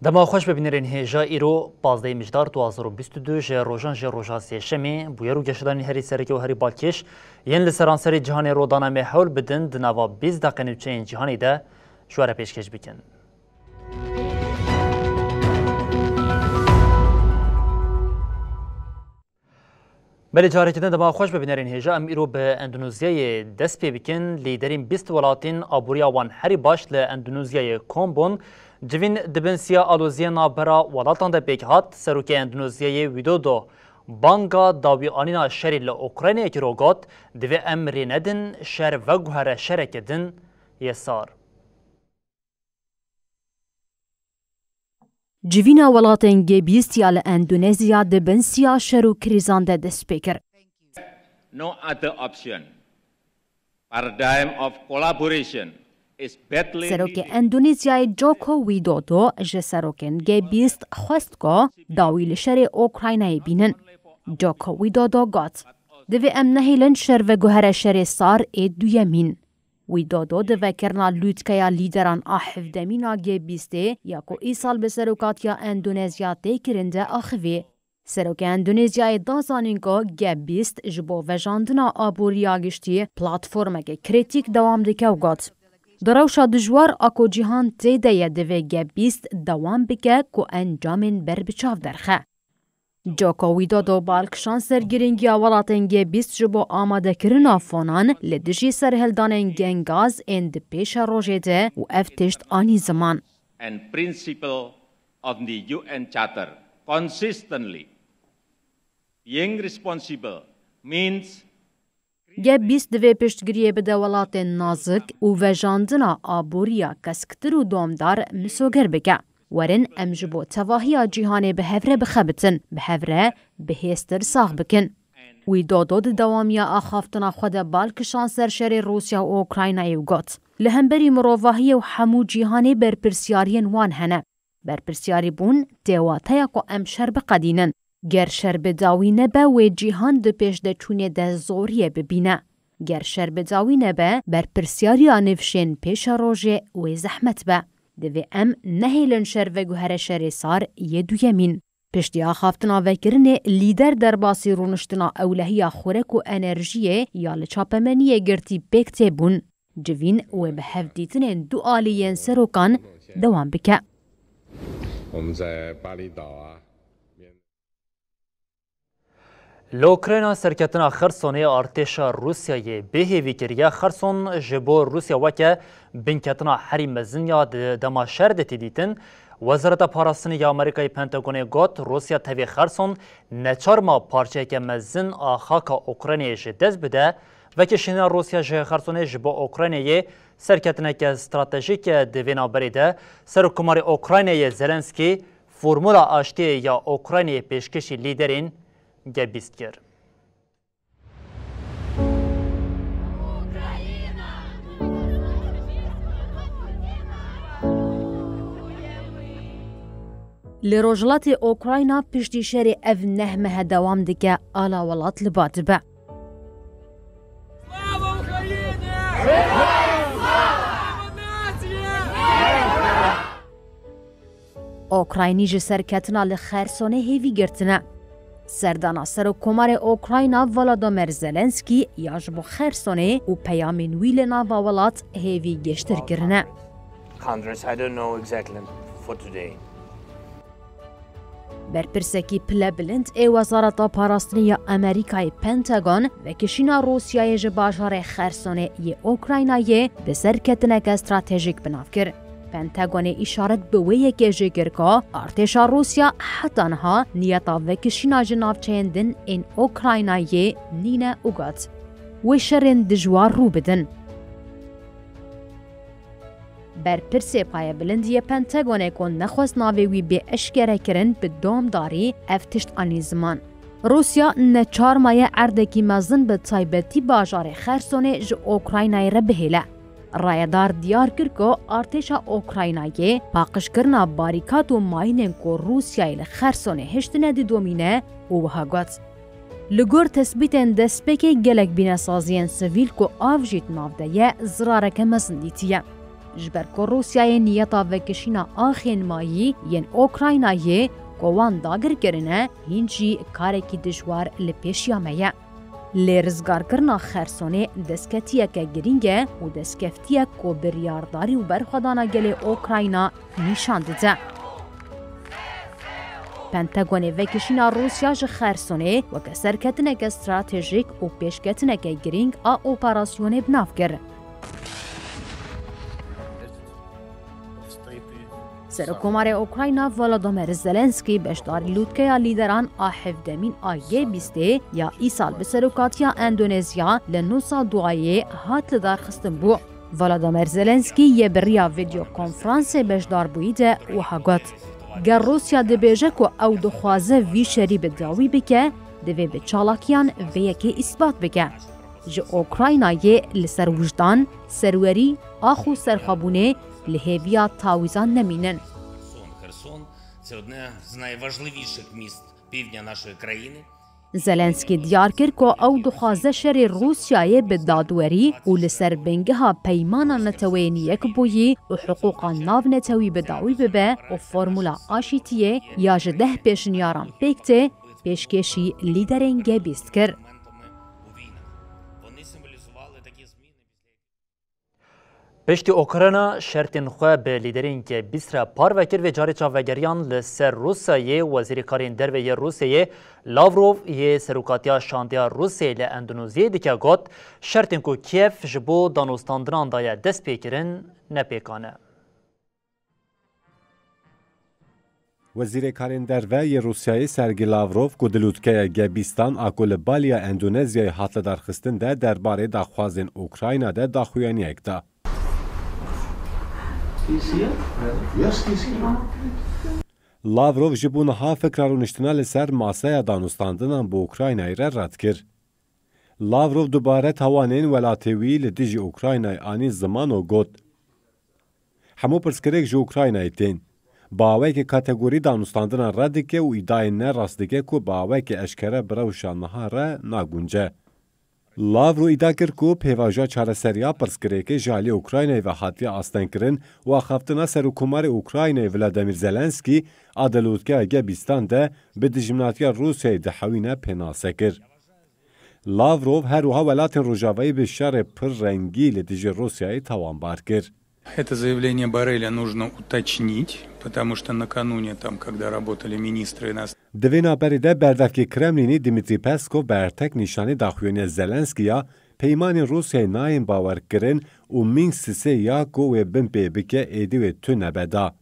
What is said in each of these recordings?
دما خوش ببینرین هجا ایرو 15 مجدار 2022 جه روژان جه روژا سیشمی بویرو گشتانی هری سرکی و هری بالکش ین لسرانسری جهان رودانا محول بدن دنوا 20 دقیقه نوچه جهانی ده شواره پیشکش بکن. بله جاری کردن دما خوش ببینرین هجا ام ایرو به اندونزیای دست پی بکن لیدرین 20 ولاتین آبوریا وان هری باش لاندونزیای کومبون جوین دبنسیا آلوزیا نابرا ولاتان ده پیک هات سروک اندونزیای ویدودو بانگا داوی آنینا شری لأوکراینی که روگات دوی امری ندن شر و گوهر شرکدن یسار. جوینا ولاتن گبیستیا لاندونزیا دبنسیا شرو کریزان ده دسپیکر. No other option. Paradigm of collaboration. سروک اندونزیای جوکو ویدودو جه سروکن گه 20 خواست که داویل شر اوکراینای بینن. جوکو ویدودو گات دوی ام نهیلن شر و گوهر شر سار اید دویمین. ویدودو دوی کرنا لوتکیا لیدران آحفدمین گه 20 یاکو ای سال به سروکاتیا اندونزیا تیکرنده آخوی. سروک اندونزیای دازانین که گه 20 جبو وجاندنا آبوریا گشتی پلاتفورم که کریتیک دوام دکو گات. دروشا دجوار اکو جهان تیده یه دوی گه 20 دوام بکه که انجامین بر بچاف درخه. جوکو ویدودو بالکشان سرگیرینگی ولاتن گه 20 جبو آماده کرنا فونان لدجی سرهلدانن گنگاز اند پیش روژه ده و افتشت آنی زمان. And principle of the UN Charter consistently being responsible means گه 20 دوی پشتگیری بده ولاتن نازک و وجاندنا آبوریا کسکتر و دومدار مسوگر بگه. ورن امجبو تواهی جیهانه به هفره بخبتن، به هفره به هستر ساخ بکن. وی دادود دوامیا آخافتنا خود بالکشان سرشر روسیا و اوکراینای و گوت. لهمبری مروواهی و حمو جیهانه برپرسیارین وان هنه. برپرسیاری بون دیواتایا کو امشر بقدینن. گر شر بداوی نبه و جیهان دو پیش ده چونه ده زوریه ببینه. گر شر بداوی نبه برپرسیاری آنفشین پیش روژه و زحمت به. دوی ام نهیلن شر و گوهر شر سار یه دویمین. پشتی آخافتنا وکرن لیدر در باسی رونشتنا اولهی خورک و انرژیه یا لچاپمنیه گرتی بکته بون. جوین و به هفدیتن دو آلیین سروکان دوام بکه. لوکرینا سرکتنا خرسونی ارتشا روسیای بهیوی کریه خرسون جبو روسیا وکه بنکتنا حریم مزنیا دما شرد تیدیتن وزارت پاراستنی آمریکای پنتاگون گوت روسیا تاوی خرسون نچار ما پارچه که مزن آخاکا اوکراینی جدز بده وکه شینا روسیا جه خرسونی جبو اوکراینی سرکتنا که استراتژیک دوینا بریده سرکماری اوکراینی زلنسکی فرمولا آشتی یا اوکراینی پیشکشی لیدرین گه 20 کرد. لروجلات اوکراینا پشتی شر اف نهمه دوام دکه آلا ولات لبات به. اوکراینی جه سرکتنا لخرسونه هیوی گرتنه. سردانا سروکمار اوکراینا ولادیمیر زلنسکی یا جبو خرسونه و پیامین ویل ناوا ولات هیوی گشتر کرنه. برپرسکی پله بلند ای وزارت پاراستنی امریکای پنتاگون و کشینا روسیای جباجار خرسونه ی اوکراینای به سرکتنک استراتژیک بناف کرد. پنتاگون اشارت به وی که جگر که ارتشا روسیا حتانها نیتا و کشینا جناف چندن این اوکراینای نینا اوگات و شرین دجوار رو بدن. بر پرسه پای بلندی پنتاگون کن نخواست ناوی به اشکره کرن به دومداری افتشت آنی زمان. روسیا نچار مایه اردکی مزن به تایبتی باجار خرسونه ج اوکراینای را بهیله. رایدار دیار کرد که ارتشا اوکراینای پاکش کرنا باریکات و ماینن که روسیای لخرسونه هشتنه دی دومینه و وحاگات. لگور تثبیتن دسپکی گلک بینه سازین سویل که آفجیت نافده یه زرارک مزندیتیه. جبر کو روسیای نیتا وکشینا آخین مایی ین اوکراینایه کوان داگر کرنه هینجی کارکی دجوار لپیشیامه. لرزگار کرنا خرسونه دسکتیه که گرینگه و دسکفتیه که بریارداری و برخدانا گل اوکراینا نشان دده. پنتاگون وکشینا روسیا ج خرسونه و که سرکتنه استراتژیک و پیشکتنه گرینگ آ اپراسیون بناف کرد. سرکومار اوکراینا ولادیمیر زلنسکی بشداری لوتکه لیدران آهفدمین آیه بیسته یا ای سال به سرکاتیا اندونزیا لنوسا دوایه هات لدار خستن بو. ولادیمیر زلنسکی یه بریا ویدیو کنفرانس بشدار بویده و هاگوت. گر روسیا دبیجه که او دخوازه وی شری بداوی بکه دوی به چالاکیان ویکی اثبات بکه. ج اوکراینایه لسر وجدان، سروری، آخو سرخابونه لهویا تاویزان نمینن. Херсон – це одне з найважливіших міст півдня нашої країни. زلنسکی دیار کرد که او دخوازه شر روسیای به دادوری و لسر بنگها پیمانا نتوینی یک بویی و حقوقا ناو نتوی بداوی ببه و فرمولا آشیتیه یا جده پیشنیاران پیکته پیشکشی لیدرنگه بیست کرد. پشتی اوکراینا شرطین خواه به لیدرین که بیسر پار وکر و جاری چاوگریان لسر روسیه وزیر کارین در و یه روسیه لاوروف یه سروکاتیا شاندیا روسیه لاندونوزیه دیگه گوت شرطین که کیف جبو دانوستاندران دایه دست پیکرن نپیکانه. وزیر کارین در و یه روسیه سرگی لاوروف گدلوتکه گبیستان آکول بالیا اندونزیای حاطل درخستن ده درباره داخوازین اوکراینا ده داخویانی اکتا. لاوروف جبونها فکرارونشتنا لسر ماسای دانوستاندنان با اوکراینای را رد کرد. لاوروف دوباره توانین ولاتوی لدیج اوکراینای آنی زمان و گوت. همو پرسکرک جو اوکراینای تین. باوی که کاتگوری دانوستاندنان رد که و ایدای نه راست که که باوی که اشکره براوشانها را ناگونجه. لاورو ایدا کرد که پیواجا چارەسەریya پرسکرێکی ژالی ئوکراینای و هاتیە ئاستەنکردن و خەفتنا سەرۆکۆماری ئوکراینای ڤلادیمیر زەلەنسکی ئادەلووتکە گەبیستان de bi dijminatiya Rusyayê dihewîne pênase kir. Lavrov herwiha welatên Rojavayê bi şerê pir rengî li dijî Rusyayê tawanbar kir. Это заявление Борреля нужно уточнить, потому что накануне, там, когда работали министры нас... Divêna berê de berdevkê Kremlînê Dmitry Peskov bertek nîşanî daxuyaniya Zelenskiya peymanên Rusyayê nayên bawerkirin û Minsk sisê ya ku wê bin pê bike êdî wê tu nebeda.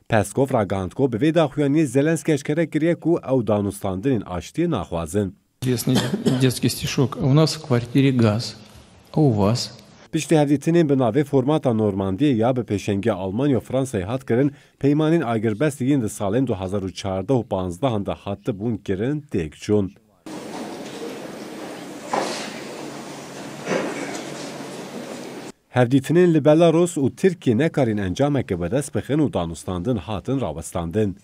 Peskov ragihand ku bi vê daxuyaniyê Zelenski eşkere kiriye ku ew danûstandinên aştiyê naxwazin. Известный детский стишок. У нас в квартире газ, а у вас? Piştî hevdîtinên bi navê formata Normandiyê ya bi pêşengiya Almanya û Fransayê hat kirin, peymanên agirbestyên di salên 2014 û 15 de hatibûn kirin têk çûn. Hevdîtinên li Belarus û Tirkiye nekarîn encameke bedest bixin û danûstandin hatin rawestandin.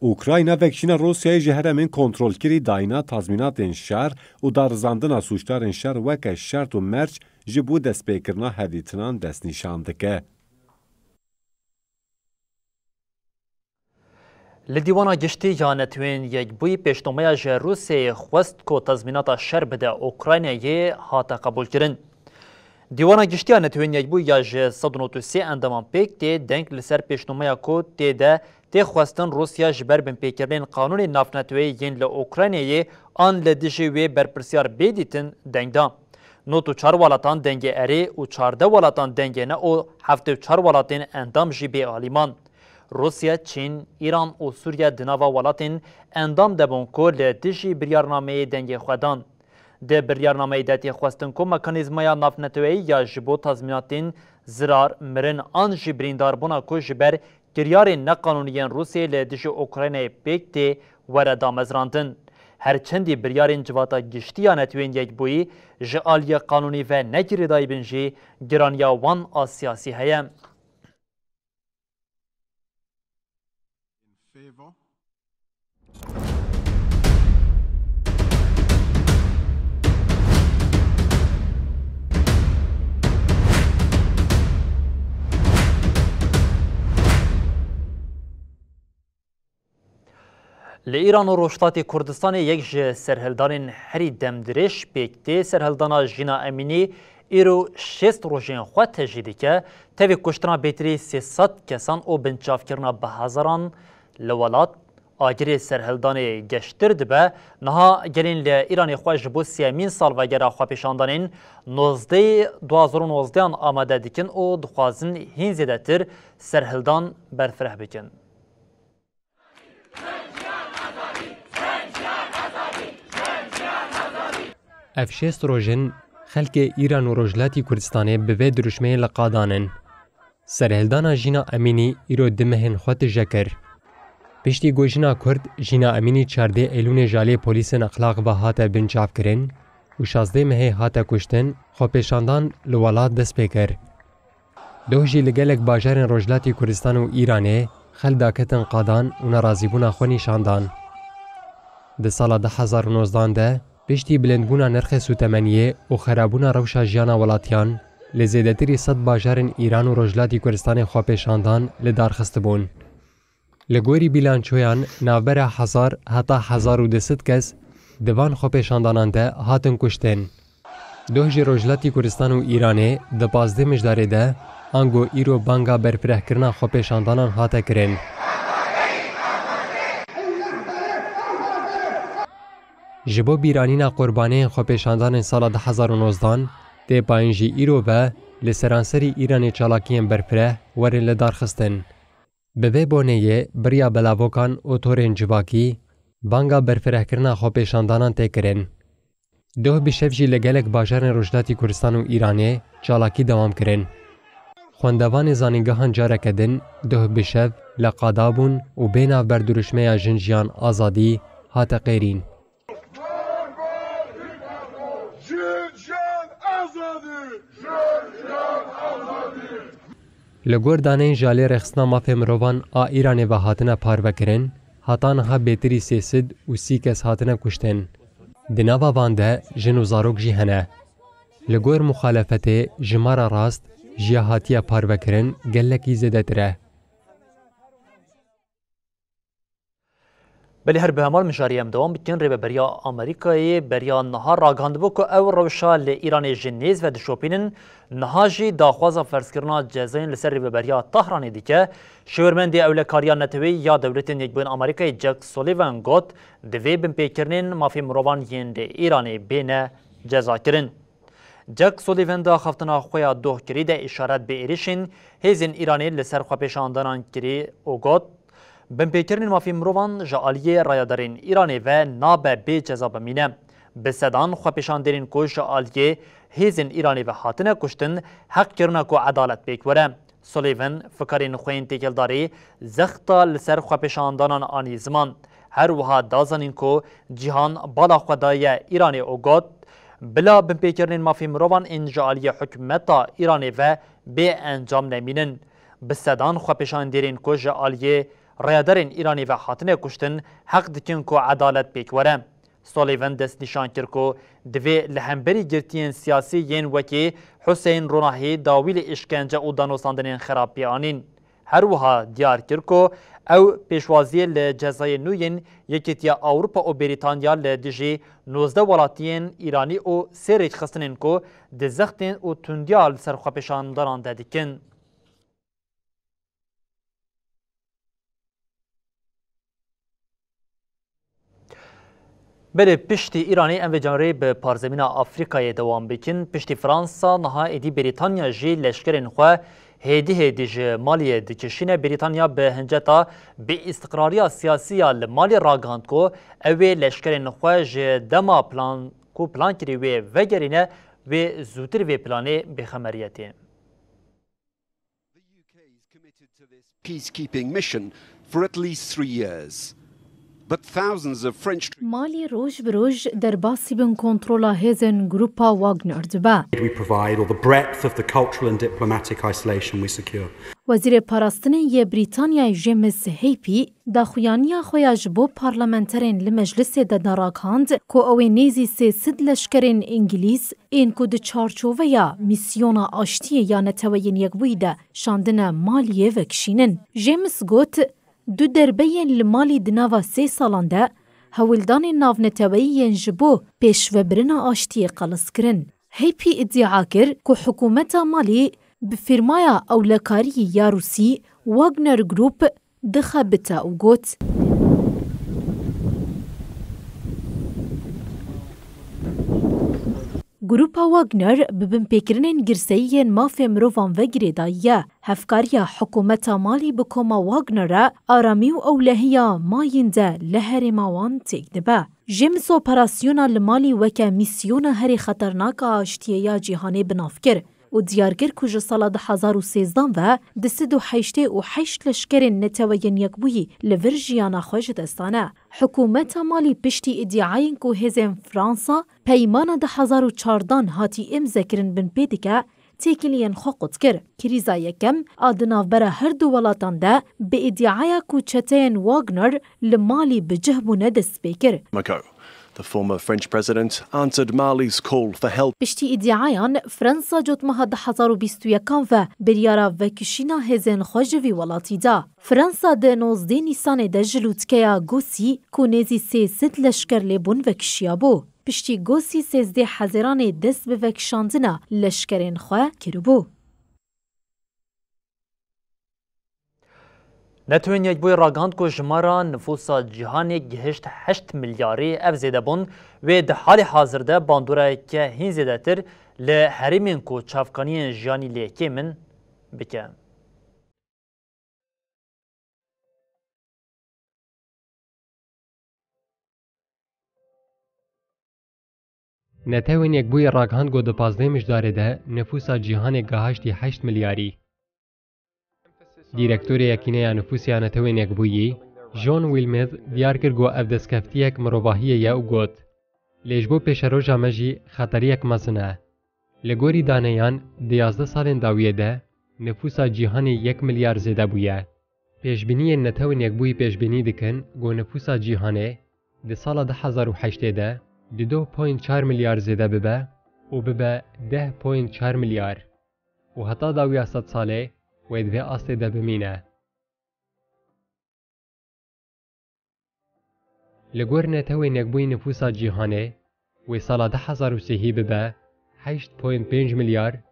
Ukrayna vekşîna Rusyayê ji heremên kontrolkirî dayîna tazmînatên şer û darizandina sûcdarên şer weke şert û merc ji bo destpêkirina hevdîtinan destnîşan dike. Li dîwana giştî ya netwên yekbûyî pêştomeya ji Rusyayê xwest ku tazmînata şer bide Ukraynayê hate qebûlkirin. Dîwana giştî ya netwên yekbûyî ya ji 193 endeman pêk tê deng li ser pêştomeya ku tê de tê xwestin Rusya ji ber binpêkirînên qanûnê navneteweyê yên li Ukraynayê an li dijî wê berpirsiyar bê dîtin deng da. Not û çar welatan dengê erê û çarde welatan dengê ne û heft û çar welatên endam jî bê alîman. Rusya, Çîn, İran û Sûriye di nava welatên endam debûn ku li dijî biryarnameyê dengê xwedan. Di biryarnameyê de tê xwestin ku mekanîzmaya navneteweyî ya ji bo tazmînatên zirar, mirin an jî birîndarbûna ku ji ber kiryarên neqanûnîyên Rusyayê li dijî Ukraynayê pêk tê were damezrandin. Herçendî biryarên civata giştî ya netwên yekbûyî ji aliyê qanûnî ve negirêdayî bin jî giraniya wan a siyasî heye. لإيران و روشتاتی کردستان یک جه سرهلدان هری دمدرش بیکتی سرهلدانا جینا امینی ایرو 6 روژین خود تجیدی که تاوی کشتنا بیتری 300 کسان او بنچاف کرنا به هزاران لولات آگری سرهلدان گشتر دبه نها گلین لإیران خواه جبو 30 سال و گره خواه پیشاندانین 2019 آماده دیکن او دخوازن هین زیده تر سرهلدان برفره بکن. افشست روژن خلک ایران و روجلاتی کردستانه به درشمه لقادانن. سرهلدانا جینا امینی ایرو دمهن خود جکر. پشتی گوشنا کرد جینا امینی 14 ایلون جالی پلیس اخلاق و هاته بنچاف کرن و 16 مهی هاته کشتن خو پیشاندان لولات دست پیکر. دو جی لگلک باجارن روجلاتی کردستان و ایرانه خل داکتن قادان و نرازیبونا خو نشاندان. ده سال 2019 ده پشتی بلندبونا نرخ سوتمنیه و خرابونا روشا جیانا ولاتیان لزیدتری 100 باجارن ایران و روجلاتی کردستان خو پیشاندان لدارخست بون. لگوری بیلانچویان نوبر 1000 حتی 1200 کس دوان خو پیشاندانان ده هاتن کشتن. دوج روجلاتی کردستان و ایرانه ده 15 مجداره ده آنگو ایرو بانگا برپره کرنا خو پیشاندانان هاته کرن. جبو بیرانینا قربانه خو پیشاندان سال 2019 ده پایینجی ایرو و لسرانسری ایران چالاکین برپره ورن لدارخستن. به وی بونه بریا بلاوکان و تورین جواکی بانگا برفره کرنا خو پیشاندانان تکرن. دو بشفجی لگلک باجارن روجلاتی کردستان و ایرانه چالاکی دوام کرن. خوندوان زانینگاهان جاره کدن دو بشف لقادابون و بیناو بردرشمه جنجیان آزادی هات قیرین. لگور دانین جالی رخصنا مافه مروان آ ایران و هاتنه پارو کرن هاتان ها بیتری 300 و 30 کس هاتنه کشتن. دناوا وانده جن و زاروک جی هنه. لگور مخالفت جمارا راست جیا هاتیه پارو کرن گلکی زده تره. بلی هر بهمال مشاری هم دوام بکن ری بریا آمریکایی بریا نهار راگاند بو که او روشا لی ایران جنیز و دشوپینن نهاجی داخوازا فرض کرنا جزاین لسر ری بریا طهرانی دیگه شورمندی اولکاریان نتوی یا دولتین یک بین آمریکای جک سولیوان گوت دوی بین پیکرنین مافی مروان ین لی ایرانی بین جزا کرن. جک سولیوان دا خفتنا خویا دوه کری ده اشارت به ایریشین هیزین ایرانی لسر خواه پیشاندانان کری او گوت بن پیکرین مافی مروان جالیه رایدارین ایرانی و نابه بی جزا بمینه. به صدان خواه پیشاندارین که جالیه هیزین ایرانی و حاطنه کشتن حق کرنا که عدالت بیکوره. سولیوان فکرین خوین تیکلداری زختا لسر خواه پیشاندانان آنی زمان. هر وها دازنین که جهان بالا خدای ایرانی او گود بلا بن پیکرین مافی مروان این جالیه حکمتا ایرانی و بی انجام نمینن. به صدان خواه پیشاندارین که جالیه رایدارین ایرانی و حاطنه کشتن حق دکن که عدالت بیکوره. سولیوان دست نشان کرد که دوی لهمبری گرتین سیاسی ین وکی حسین روناهی داویل اشکنجه و دانوساندن خراب بیانین. هر وها دیار کرد که او پیشوازی لجزای نوین یکیتیا اوروپا و بریتانیا لدیجی 19 ولاتین ایرانی و سریج خستنین که دزختین و تندیال سرخوا پیشانداران دادیکن. بله پشتی ایرانی ام جانری به پارزمین آفریقای دوام بکن پشتی فرانسا نها ایدی بریتانیا جی لشکرین خواه هیدی جی مالی دکشین بریتانیا به هنجتا به استقراری سیاسی مالی راگاند کو اوی لشکرین خواه جی دما پلان کری وی وگرینه و زودتر وی پلانه بخمریتی. The UK is committed to this peacekeeping mission for at least 3 years. But thousands of French مالی روز به روز در باسی بن کنترل هزن گروپا واگنر دبا. We provide or the breadth of the cultural and diplomatic isolation we secure. وزیر پاراستنه ی بریتانیا جیمز هیپی داخویانیا خویاج بو پارلمانترین لمجلس د نراکاند کو او نیزی سه سد لشکرین انگلیس این کو د چارچوبه یا میسیونا آشتی یا نتوین یک ویده شاندنه مالیه وکشینن. جیمز گوت دو دربین لمالی دناوا 3 سالان ده هولدان ناونتویین جبو پیشوبرنا آشتی قلس کرن. هیپی ادعا کر که حکومت مالی بفرمایا اولکاری یا روسی واگنر گروپ دخبتا و گوت گروپا واگنر ببن پیکرنین گرسیین مافیا مروفان وگری دایه هفکاریا حکومت مالی بکوما واگنر آرامی و اولهیا ماینده لهر ماوان تیک دبه. جیمز اپراسیونا لمالی وکه میسیونا هری خطرناک آشتیه جیهانی بنافکر و دیارگر کج سال 2013 و دست و حیشته و حیشت لشکرین نتوین یکبویی لورژیانا خوش دستانه. حکومت مالی پشتی ادعاین که هزین فرانسا پیمان 2014 هاتی امزکرین بن پیدکه تیکلین خوقت کر. کریزا یکم آدناف برا هر دو ولاتان ده به ادعای کوچتین واگنر لمالی بجهبونه دست بکر. The former French president answered Mali's call for help. پشتی ادعایان فرانسا جوت ماه 2021 و بریارا وکشینا هزین خوجوی ولاتی دا. فرانسا ده 19 نیسان ده جلوتکیا گوسی که نزی 300 لشکر لیبون وکشیا بو. پشتی گوسی 13 حزیران دست به وکشاندنا لشکرین خواه کرو بو. نتوین یک بوی راگاند که جمارا نفوسا جهانی گهشت 8 میلیاری اف زیده بون و ده حال حاضر ده باندوره که هین زیده تر لحریمین که چافکانی جیانی لیکی من بکه. نتوین یک بوی راگاند که ده 15 مجداره ده نفوسا جهانی گهشتی 8 میلیاری. دیرکتور یکینه نفوسیا نتوین یک بویی جون ویلمز دیار کرد گو اف دستکفتیک مروباهیه یا او گوت لیجبو پیشروژا مجی خطریک مزنه لگوری دانیان 11 سالن داویه ده نفوسا جیهانی 1 میلیارد زیده بویه پیشبینی نتوین یک بوی پیشبینی دکن گو نفوسا جیهانه ده سال 2008 ده 2.4 میلیارد زیده ببه و ببه 10.4 میلیارد و حتی داویه 100 ساله و دوی آسته ده بمینه. لگور نتوین یک بوی نفوسا جیهانه و سال 2003 ببه 8.5 میلیارد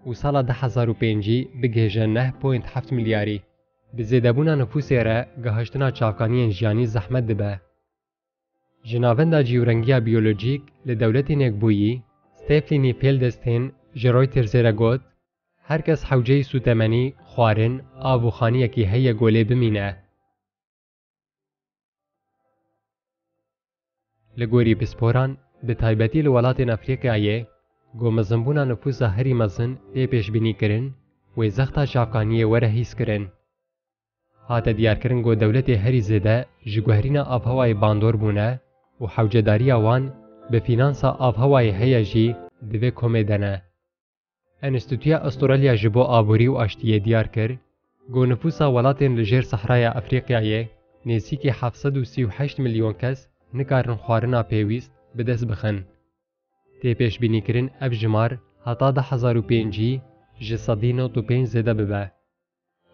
و سال 2005 بگهجه 9.7 میلیاری. بزیدبونا نفوسی را گهشتنا چاوکانی جیانی زحمت دبه. جناوندا جیورنگیا بیولوژیک لدولتی نکبویی ستیفلینی پیلدستین جروی ترزیره گوت هر کس حوجه سوتمنی خوارن آوخانی یکی هی گوله بمینه. لگوری پسپوران به تایبتی لولاتین افریقیایه گو مزنبونا نفوسا هری مزن تی پیش بینی کرن و زختا چافکانیه وره هیس کرن. هاته دیار کرن گو دولت هری زده جگوهرین آبهوای باندور بونه و حوجداری وان به فینانسا آبهوای هی جی دوی کومیدنه. انستیتویا استرالیا جبو آبوری و آشتیه دیار کر گو نفوسا ولاتین لجیر صحرای افریقیایه نزدیکی 738 میلیون کس نکارن خوارنا پیویست به دست بخن. تی پیش بینی کرن اف جمار حتا 2005 جسدی 95 زده ببه.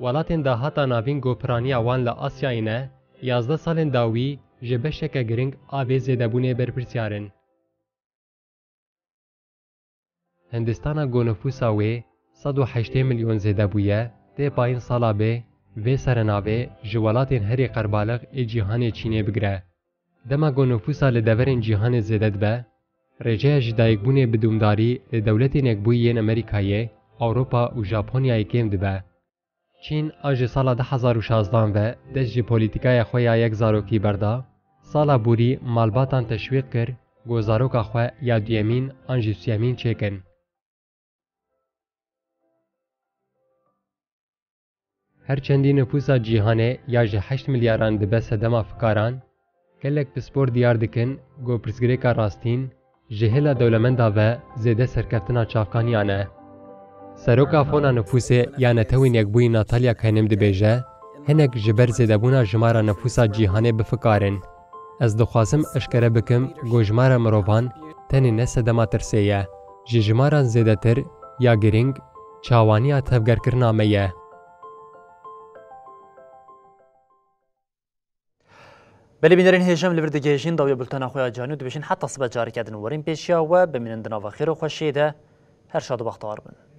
ولاتین دا حتا ناوین گوپرانی آوان لآسیایی نه 11 سالن داوی جبشک گرنگ آوی زده بونه برپرسیارن. هندستانا گو نفوسا وی 108 میلیون زده بویه تی پایین سالا به وی سرناوی جوالاتین هری قربالغ ای جیهان چینه بگره. دما گو نفوسا لدورین جیهان زدد به رجای جدایگبونه بدومداری لدولتی نکبویین امریکایه، اوروپا و ژاپنیای کم دبه. چین آج سال 2016 و دست جی پولیتیکای خویا یک زاروکی بردا، سالا بوری مالباتان تشویق کر گو زاروکا خو یا دیمین آنجی سیامین چکن. هرچندی نفوسا جیهانه یا جه 8 میلیاران دبه سدما فکاران، کلک پسپور دیار دکن گو پرسگریکا راستین جهلا دولمندا و زیده سرکفتنا چافکانیانه. سروکا فونا نفوسه یا نتوین یک بوی ناتالیا کنیم دبیجه هنک جبر زیده بونا جمارا نفوسا جیهانه بفکارن. از دخوازم اشکره بکم گو جمارا مروفان تنی نسدما ترسیه. جمارا زیده تر یا گرینگ چاوانی تفگر کرنامه بلی بینرین هیجم لبرد گیجین داوی بلتنا خویا جانو دبیشین حتی صبح جاری کردن ورین پیشیا و بمینن دناوا خیر و خوشیده هر شاد و بختار بن.